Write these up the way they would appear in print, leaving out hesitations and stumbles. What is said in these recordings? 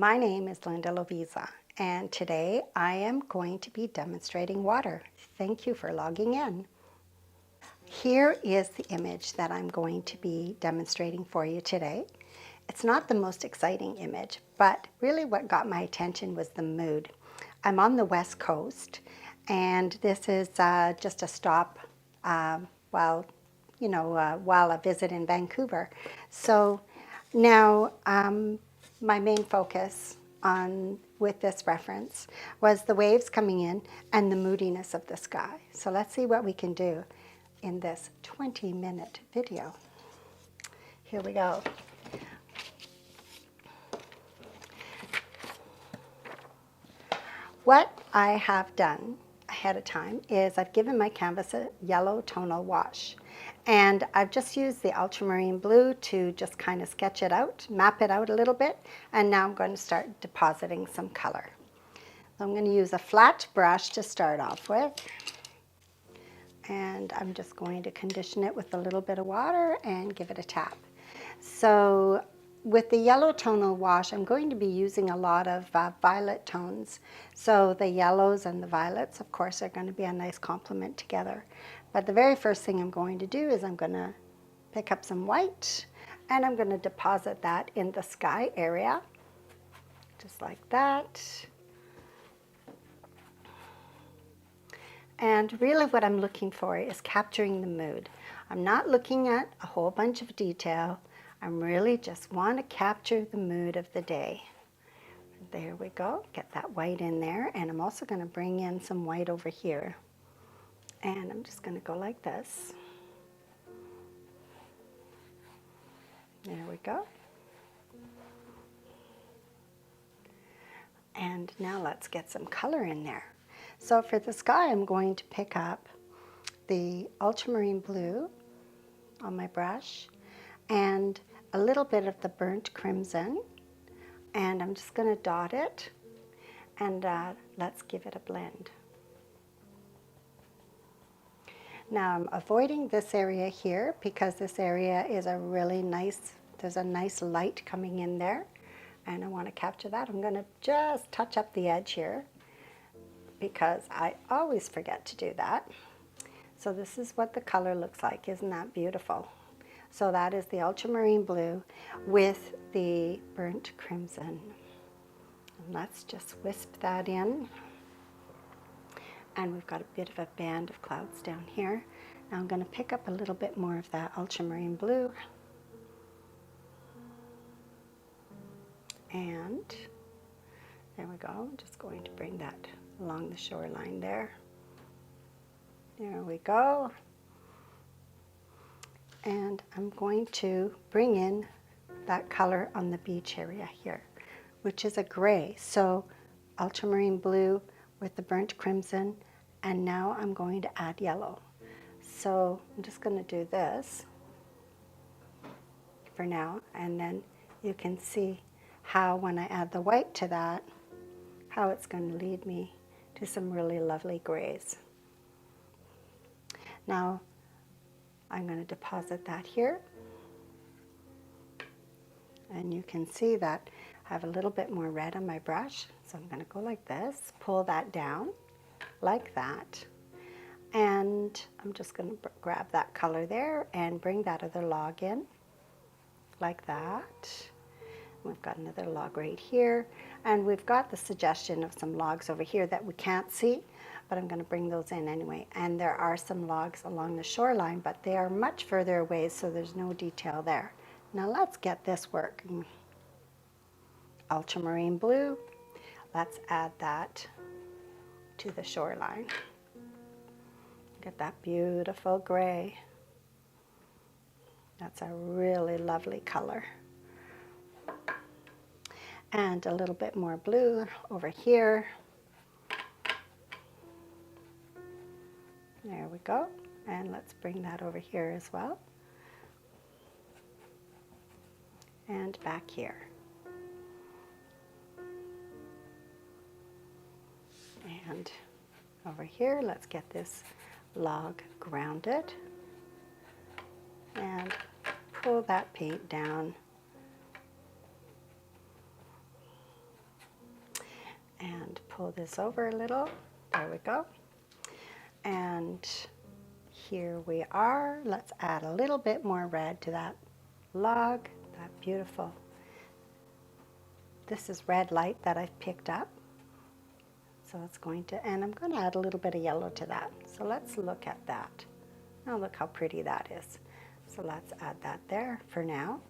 My name is Linda Lovisa, and today I am going to be demonstrating water. Thank you for logging in. Here is the image that I'm going to be demonstrating for you today. It's not the most exciting image, but really what got my attention was the mood. I'm on the West Coast, and this is just a stop while a visit in Vancouver. So now my main focus with this reference was the waves coming in and the moodiness of the sky. So let's see what we can do in this 20-minute video. Here we go. What I have done ahead of time is I've given my canvas a yellow tonal wash. And I've just used the ultramarine blue to just kind of sketch it out, map it out a little bit, and now I'm going to start depositing some color. So I'm going to use a flat brush to start off with. And I'm just going to condition it with a little bit of water and give it a tap. So with the yellow tonal wash, I'm going to be using a lot of violet tones. So the yellows and the violets, of course, are going to be a nice complement together. But the very first thing I'm going to do is I'm going to pick up some white and I'm going to deposit that in the sky area, just like that. And really what I'm looking for is capturing the mood. I'm not looking at a whole bunch of detail. I really just want to capture the mood of the day. There we go. Get that white in there. And I'm also going to bring in some white over here. And I'm just going to go like this. There we go. And now let's get some color in there. So for the sky, I'm going to pick up the ultramarine blue on my brush and a little bit of the burnt crimson. And I'm just going to dot it. And let's give it a blend. Now I'm avoiding this area here because this area is a really nice, there's a nice light coming in there. And I want to capture that. I'm going to just touch up the edge here because I always forget to do that. So this is what the color looks like. Isn't that beautiful? So that is the ultramarine blue with the burnt crimson. And let's just wisp that in. And we've got a bit of a band of clouds down here. Now I'm going to pick up a little bit more of that ultramarine blue. And there we go. I'm just going to bring that along the shoreline there. There we go. And I'm going to bring in that color on the beach area here, which is a gray. So ultramarine blue with the burnt crimson, and now I'm going to add yellow. So I'm just going to do this for now, and then you can see how when I add the white to that, how it's going to lead me to some really lovely grays. Now I'm going to deposit that here, and you can see that I have a little bit more red on my brush, so I'm going to go like this, pull that down like that, and I'm just going to grab that color there and bring that other log in like that. We've got another log right here, and we've got the suggestion of some logs over here that we can't see, but I'm going to bring those in anyway. And there are some logs along the shoreline, but they are much further away, so there's no detail there. Now let's get this working. Ultramarine blue, let's add that to the shoreline. Get that beautiful gray. That's a really lovely color. And a little bit more blue over here. There we go. And let's bring that over here as well. And back here. And over here, let's get this log grounded. And pull that paint down and pull this over a little. There we go. And here we are. Let's add a little bit more red to that log. That beautiful. This is red light that I've picked up. So it's going to, and I'm going to add a little bit of yellow to that. So let's look at that. Now look how pretty that is. So let's add that there for now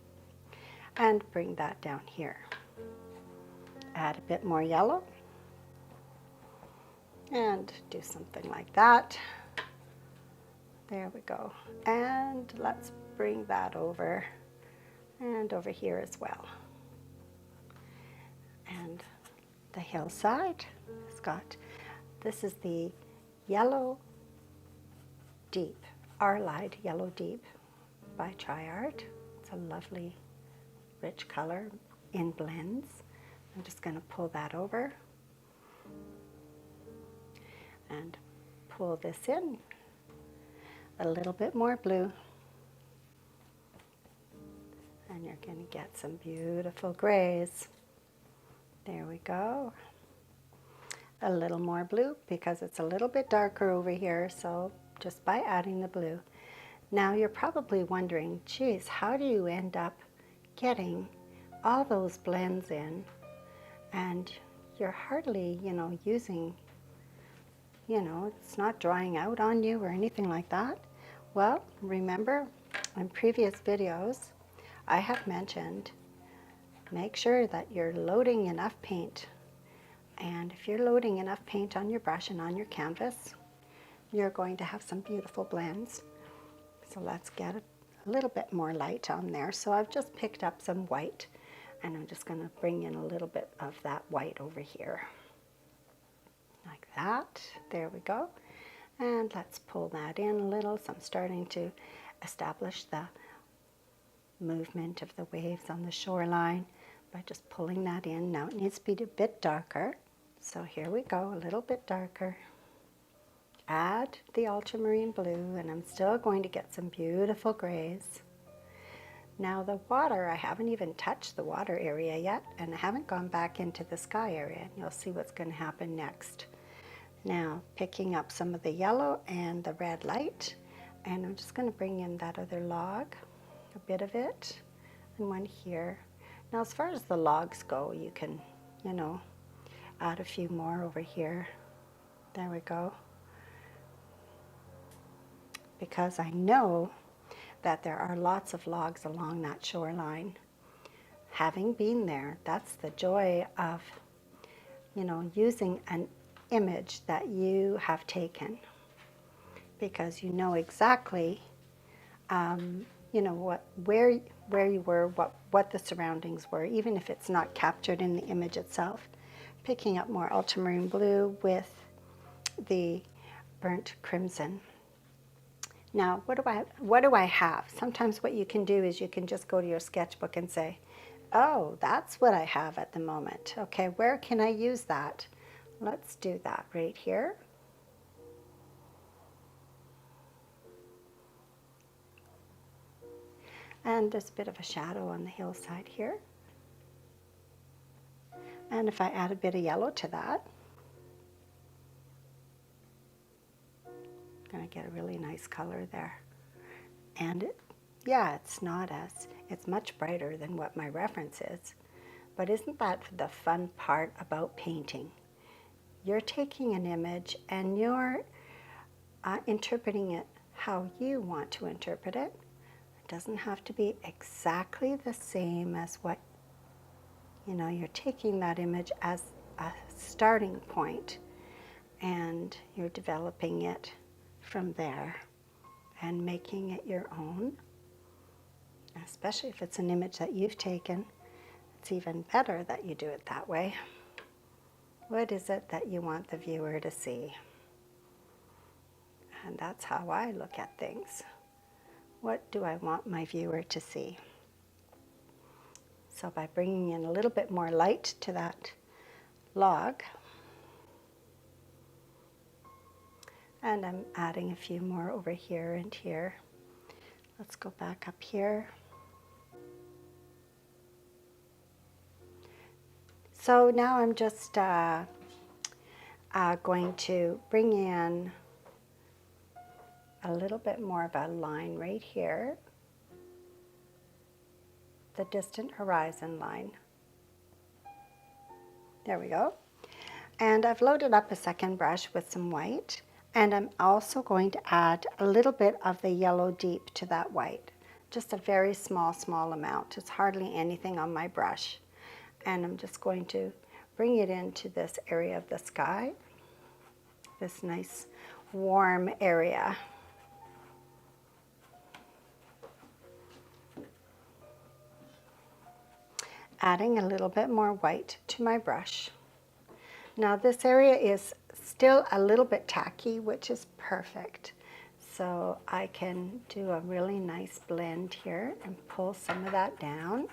and bring that down here. Add a bit more yellow and do something like that. There we go. And let's bring that over and over here as well. And the hillside has got, this is the Yellow Deep, Arlide Yellow Deep by Triart. It's a lovely rich color in blends. I'm just going to pull that over and pull this in a little bit more blue, and you're going to get some beautiful grays. There we go. A little more blue because it's a little bit darker over here, so just by adding the blue. Now you're probably wondering, geez, how do you end up getting all those blends in and you're hardly, using, it's not drying out on you or anything like that? Well, remember in previous videos I have mentioned, make sure that you're loading enough paint. And if you're loading enough paint on your brush and on your canvas, you're going to have some beautiful blends. So let's get a little bit more light on there. So I've just picked up some white and I'm just going to bring in a little bit of that white over here. Like that. There we go. And let's pull that in a little. So I'm starting to establish the movement of the waves on the shoreline by just pulling that in. Now it needs to be a bit darker. So here we go, a little bit darker. Add the ultramarine blue, and I'm still going to get some beautiful grays. Now the water, I haven't even touched the water area yet, and I haven't gone back into the sky area. You'll see what's going to happen next. Now picking up some of the yellow and the red light, and I'm just going to bring in that other log, a bit of it, and one here. Now as far as the logs go, you can, add a few more over here. There we go. Because I know that there are lots of logs along that shoreline. Having been there, that's the joy of, using an image that you have taken. Because you know exactly, where you were, what the surroundings were, even if it's not captured in the image itself. Picking up more ultramarine blue with the burnt crimson. Now, what do I have? Sometimes what you can do is you can just go to your sketchbook and say, oh, that's what I have at the moment. Okay, where can I use that? Let's do that right here. And there's a bit of a shadow on the hillside here. And if I add a bit of yellow to that, I'm going to get a really nice color there. And it's much brighter than what my reference is. But isn't that the fun part about painting? You're taking an image and you're interpreting it how you want to interpret it. It doesn't have to be exactly the same as what, you're taking that image as a starting point and you're developing it from there and making it your own. Especially if it's an image that you've taken, it's even better that you do it that way. What is it that you want the viewer to see? And that's how I look at things. What do I want my viewer to see? So by bringing in a little bit more light to that log, and I'm adding a few more over here and here. Let's go back up here. So now I'm just going to bring in a little bit more of a line right here, the distant horizon line. There we go. And I've loaded up a second brush with some white, and I'm also going to add a little bit of the yellow deep to that white. Just a very small amount. It's hardly anything on my brush. And I'm just going to bring it into this area of the sky, this nice warm area. Adding a little bit more white to my brush. Now this area is still a little bit tacky, which is perfect. So I can do a really nice blend here and pull some of that down.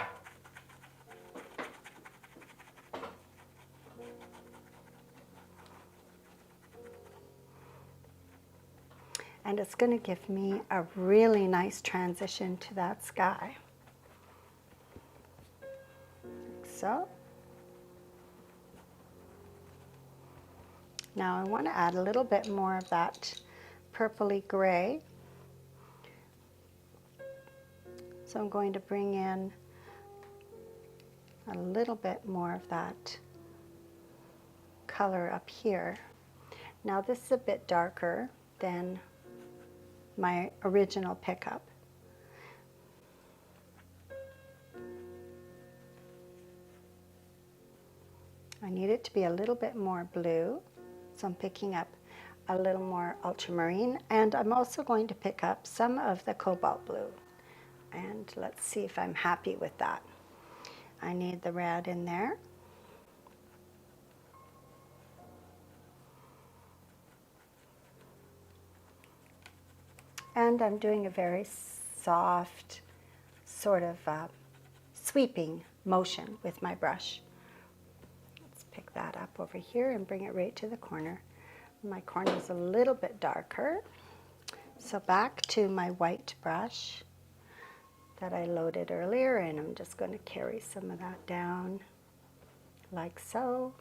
And it's going to give me a really nice transition to that sky. Like so. Now I want to add a little bit more of that purpley gray. So I'm going to bring in a little bit more of that color up here. Now this is a bit darker than my original pickup. I need it to be a little bit more blue, so I'm picking up a little more ultramarine, and I'm also going to pick up some of the cobalt blue. And let's see if I'm happy with that. I need the red in there. And I'm doing a very soft, sort of sweeping motion with my brush. Let's pick that up over here and bring it right to the corner. My corner is a little bit darker. So back to my white brush that I loaded earlier, and I'm just going to carry some of that down like so.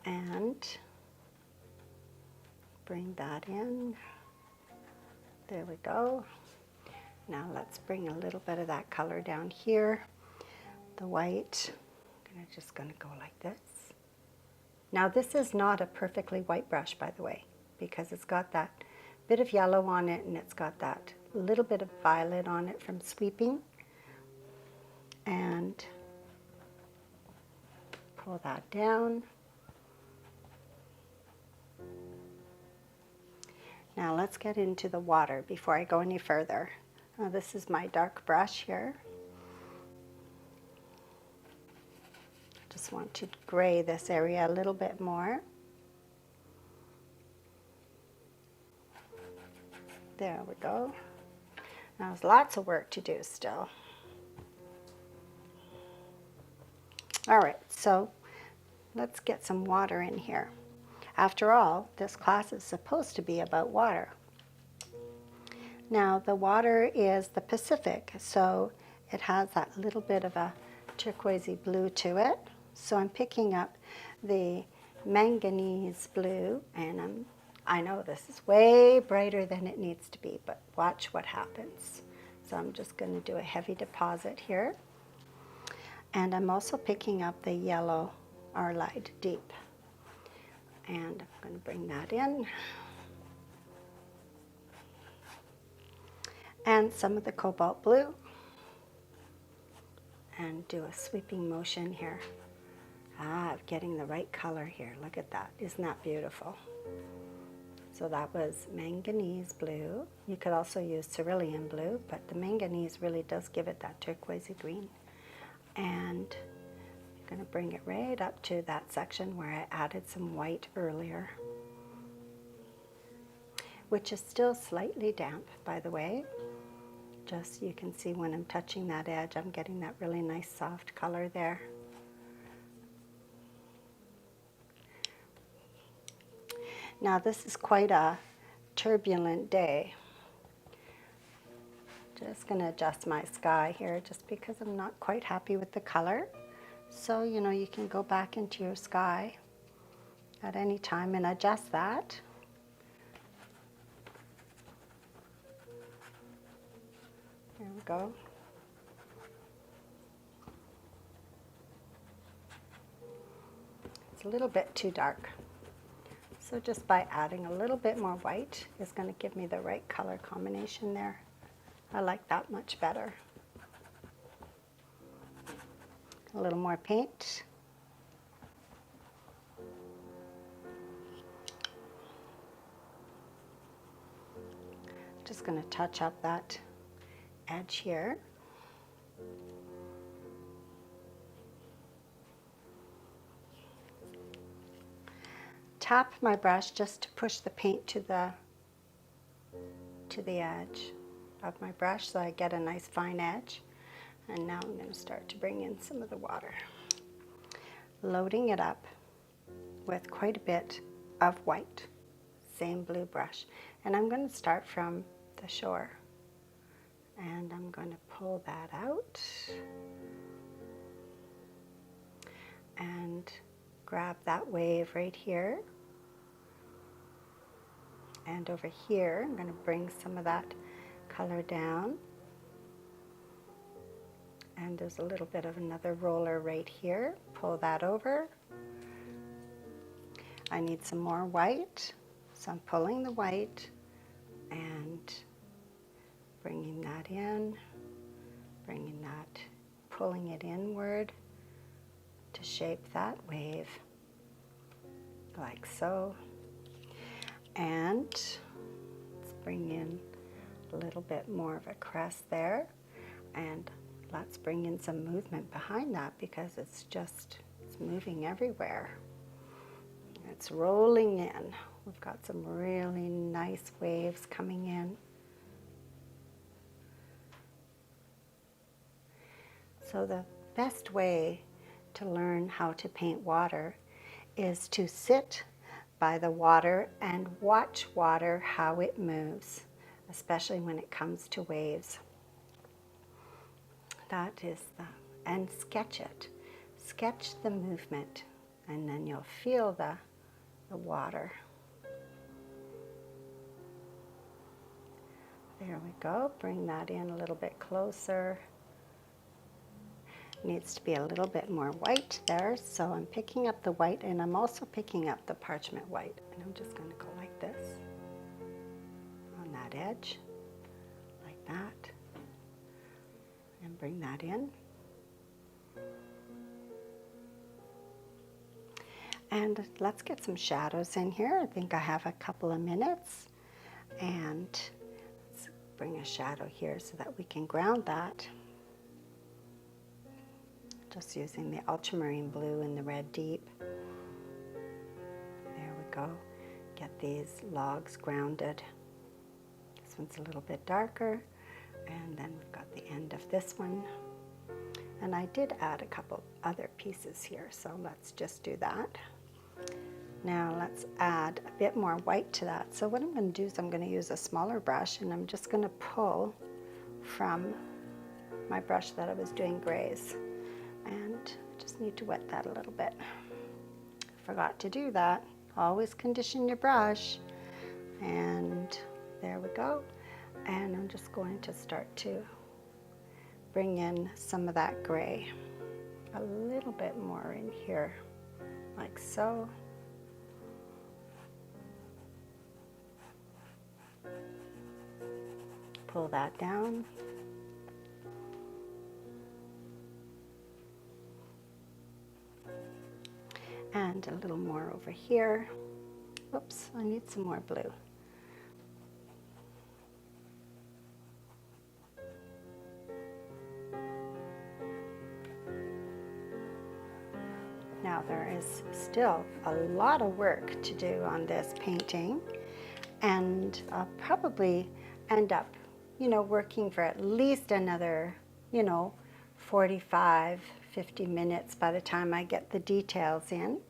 And bring that in. There we go. Now let's bring a little bit of that color down here. The white. I'm just going to go like this. Now this is not a perfectly white brush, by the way, because it's got that bit of yellow on it, and it's got that little bit of violet on it from sweeping. And pull that down. Now let's get into the water before I go any further. Now this is my dark brush here. Just want to gray this area a little bit more. There we go. Now there's lots of work to do still. All right, so let's get some water in here. After all, this class is supposed to be about water. Now the water is the Pacific, so it has that little bit of a turquoisey blue to it. So I'm picking up the manganese blue, and I know this is way brighter than it needs to be, but watch what happens. So I'm just going to do a heavy deposit here. And I'm also picking up the yellow Arlide deep. And I'm going to bring that in. And some of the cobalt blue. And do a sweeping motion here. Getting the right color here. Look at that. Isn't that beautiful? So that was manganese blue. You could also use cerulean blue, but the manganese really does give it that turquoisey green. And I'm going to bring it right up to that section where I added some white earlier, which is still slightly damp, by the way. Just you can see when I'm touching that edge, I'm getting that really nice soft color there. Now this is quite a turbulent day. Just going to adjust my sky here just because I'm not quite happy with the color. So, you know, you can go back into your sky at any time and adjust that. There we go. It's a little bit too dark. So just by adding a little bit more white is going to give me the right color combination there. I like that much better. A little more paint. Just going to touch up that edge here. Tap my brush just to push the paint to the edge of my brush so I get a nice fine edge. And now I'm going to start to bring in some of the water. Loading it up with quite a bit of white, same blue brush. And I'm going to start from the shore. And I'm going to pull that out and grab that wave right here. And over here, I'm going to bring some of that color down. And there's a little bit of another roller right here. Pull that over. I need some more white. So I'm pulling the white and bringing that in, bringing that, pulling it inward to shape that wave, like so. And let's bring in a little bit more of a crest there, and let's bring in some movement behind that because it's moving everywhere. It's rolling in. We've got some really nice waves coming in. So the best way to learn how to paint water is to sit by the water and watch water, how it moves, especially when it comes to waves. That is and sketch it. Sketch the movement, and then you'll feel the water. There we go. Bring that in a little bit closer. Needs to be a little bit more white there, so I'm picking up the white, and I'm also picking up the parchment white, and I'm just going to go like this on that edge, like that, and bring that in. And let's get some shadows in here. I think I have a couple of minutes, and let's bring a shadow here so that we can ground that. Just using the ultramarine blue and the red deep. There we go. Get these logs grounded. This one's a little bit darker, and then we've got the end of this one. And I did add a couple other pieces here, so let's just do that. Now let's add a bit more white to that. So what I'm going to do is I'm going to use a smaller brush, and I'm just going to pull from my brush that I was doing grays. And I just need to wet that a little bit. Forgot to do that. Always condition your brush. And there we go. And I'm just going to start to bring in some of that gray. A little bit more in here, like so. Pull that down. And a little more over here. Oops, I need some more blue. Now there is still a lot of work to do on this painting, and I'll probably end up, working for at least another, 45, 50 minutes by the time I get the details in.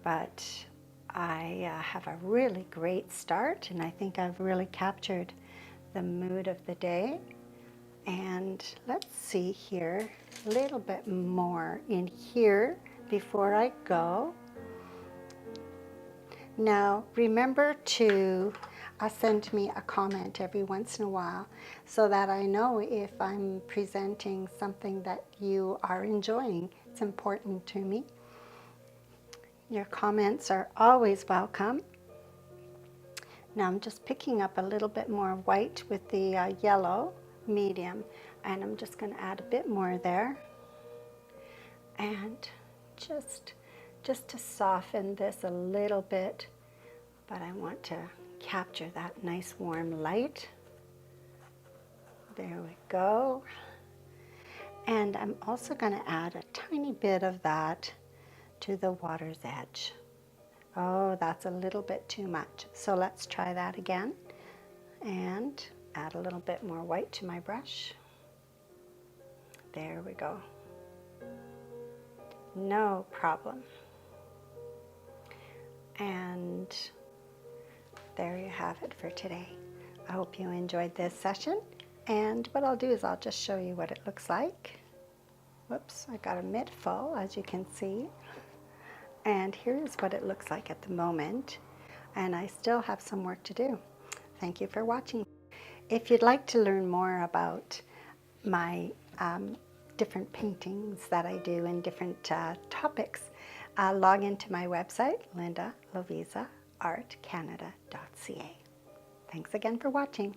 But I have a really great start, and I think I've really captured the mood of the day. And let's see here, a little bit more in here before I go. Now, remember to send me a comment every once in a while so that I know if I'm presenting something that you are enjoying. It's important to me. Your comments are always welcome. Now I'm just picking up a little bit more white with the yellow medium, and I'm just going to add a bit more there. And just to soften this a little bit, but I want to capture that nice warm light. There we go. And I'm also going to add a tiny bit of that to the water's edge. Oh, that's a little bit too much. So let's try that again and add a little bit more white to my brush. There we go. No problem. And there you have it for today. I hope you enjoyed this session. And what I'll do is I'll just show you what it looks like. Whoops, I got a mitt full, as you can see. And here's what it looks like at the moment. And I still have some work to do. Thank you for watching. If you'd like to learn more about my different paintings that I do in different topics, log into my website, Linda Lovisa, artcanada.ca. Thanks again for watching.